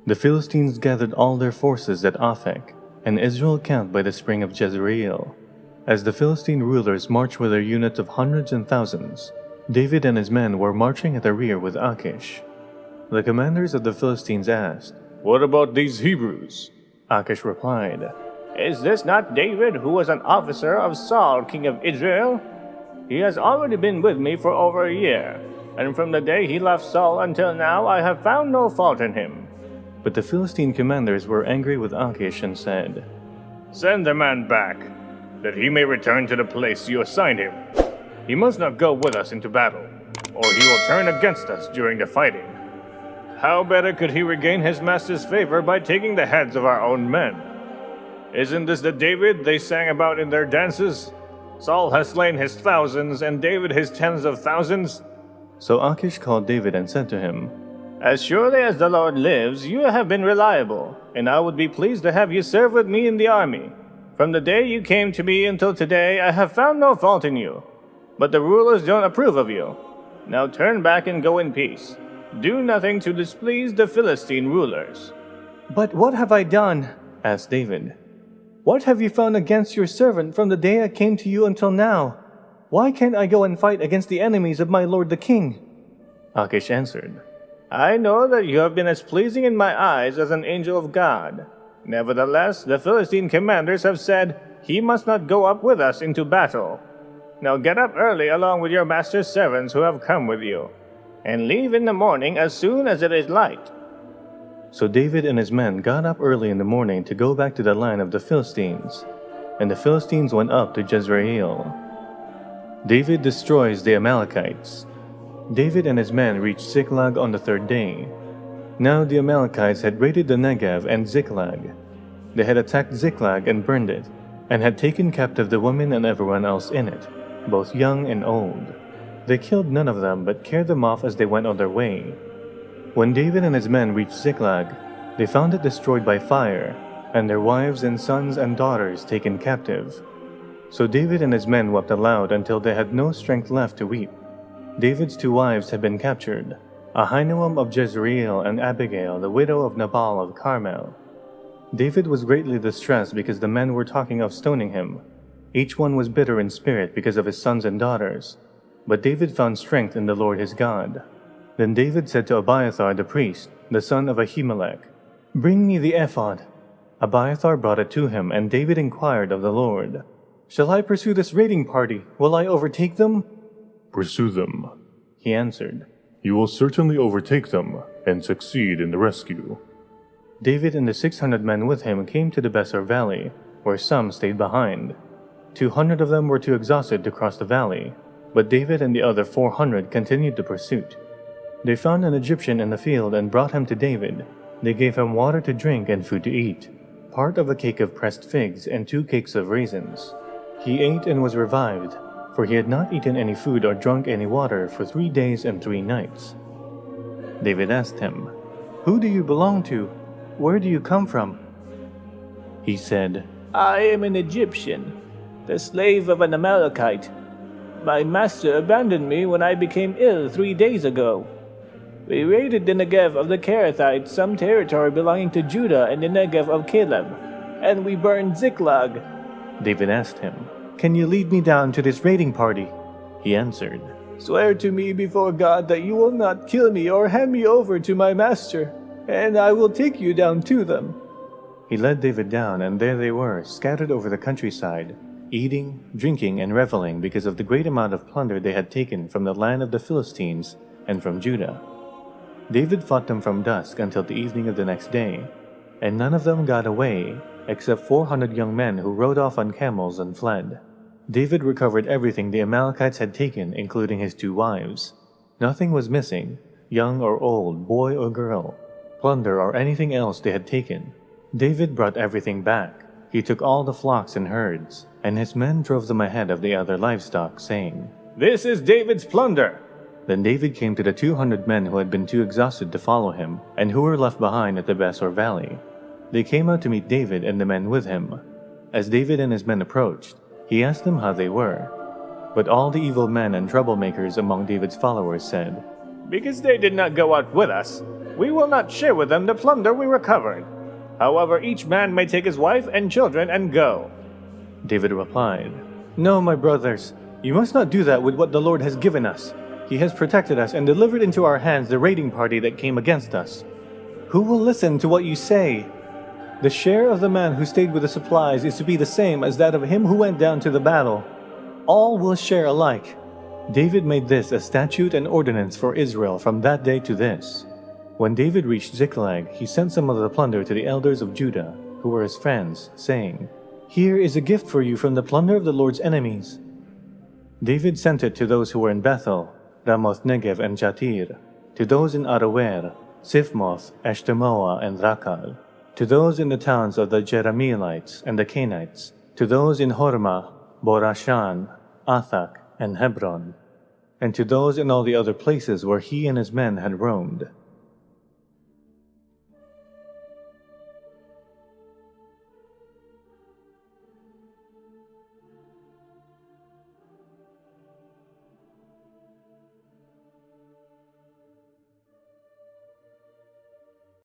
The Philistines gathered all their forces at Aphek, and Israel camped by the spring of Jezreel. As the Philistine rulers marched with their units of hundreds and thousands, David and his men were marching at the rear with Achish. The commanders of the Philistines asked, "What about these Hebrews?" Achish replied, Is this not David, who was an officer of Saul, king of Israel? He has already been with me for over a year, and from the day he left Saul until now I have found no fault in him. But the Philistine commanders were angry with Achish and said, "Send the man back, that he may return to the place you assigned him. He must not go with us into battle, or he will turn against us during the fighting. How better could he regain his master's favor by taking the heads of our own men? Isn't this the David they sang about in their dances? Saul has slain his thousands, and David his tens of thousands." So Achish called David and said to him, As surely as the Lord lives, you have been reliable, and I would be pleased to have you serve with me in the army. From the day you came to me until today, I have found no fault in you. But the rulers don't approve of you. Now turn back and go in peace. Do nothing to displease the Philistine rulers." "But what have I done?" asked David. "What have you found against your servant from the day I came to you until now? Why can't I go and fight against the enemies of my lord the king?" Achish answered, I know that you have been as pleasing in my eyes as an angel of God. Nevertheless, the Philistine commanders have said, He must not go up with us into battle. Now get up early along with your master's servants who have come with you, and leave in the morning as soon as it is light." So David and his men got up early in the morning to go back to the land of the Philistines, and the Philistines went up to Jezreel. David destroys the Amalekites. David and his men reached Ziklag on the third day. Now the Amalekites had raided the Negev and Ziklag. They had attacked Ziklag and burned it, and had taken captive the women and everyone else in it, both young and old. They killed none of them, but carried them off as they went on their way. When David and his men reached Ziklag, they found it destroyed by fire, and their wives and sons and daughters taken captive. So David and his men wept aloud until they had no strength left to weep. David's two wives had been captured, Ahinoam of Jezreel and Abigail, the widow of Nabal of Carmel. David was greatly distressed because the men were talking of stoning him. Each one was bitter in spirit because of his sons and daughters. But David found strength in the Lord his God. Then David said to Abiathar the priest, the son of Ahimelech, "Bring me the ephod." Abiathar brought it to him, and David inquired of the Lord, "Shall I pursue this raiding party? Will I overtake them?" "Pursue them," he answered. "You will certainly overtake them and succeed in the rescue." David and the 600 men with him came to the Besor valley, where some stayed behind. 200 of them were too exhausted to cross the valley, but David and the other 400 continued the pursuit. They found an Egyptian in the field and brought him to David. They gave him water to drink and food to eat, part of a cake of pressed figs and 2 cakes of raisins. He ate and was revived, for he had not eaten any food or drunk any water for 3 days and 3 nights. David asked him, "Who do you belong to? Where do you come from?" He said, I am an Egyptian, the slave of an Amalekite. My master abandoned me when I became ill 3 days ago. We raided the Negev of the Kerethites, some territory belonging to Judah, and the Negev of Caleb, and we burned Ziklag." David asked him. "Can you lead me down to this raiding party?" He answered, "Swear to me before God that you will not kill me or hand me over to my master, and I will take you down to them." He led David down, and there they were, scattered over the countryside, eating, drinking, and reveling because of the great amount of plunder they had taken from the land of the Philistines and from Judah. David fought them from dusk until the evening of the next day, and none of them got away, except 400 young men who rode off on camels and fled. David recovered everything the Amalekites had taken, including his 2 wives. Nothing was missing, young or old, boy or girl, plunder or anything else they had taken. David brought everything back. He took all the flocks and herds, and his men drove them ahead of the other livestock, saying, "This is David's plunder." Then David came to the 200 men who had been too exhausted to follow him, and who were left behind at the Besor valley. They came out to meet David and the men with him. As David and his men approached, he asked them how they were. But all the evil men and troublemakers among David's followers said, "Because they did not go out with us, we will not share with them the plunder we recovered. However, each man may take his wife and children and go." David replied, No, my brothers, you must not do that with what the Lord has given us. He has protected us and delivered into our hands the raiding party that came against us. Who will listen to what you say? The share of the man who stayed with the supplies is to be the same as that of him who went down to the battle. All will share alike. David made this a statute and ordinance for Israel from that day to this. When David reached Ziklag, he sent some of the plunder to the elders of Judah, who were his friends, saying, "Here is a gift for you from the plunder of the Lord's enemies." David sent it to those who were in Bethel, Ramoth Negev and Jatir, to those in Aroer, Sifmoth, Eshtemoa and Rakal, to those in the towns of the Jerahmeelites and the Canaanites, to those in Hormah, Borashan, Aphek, and Hebron, and to those in all the other places where he and his men had roamed.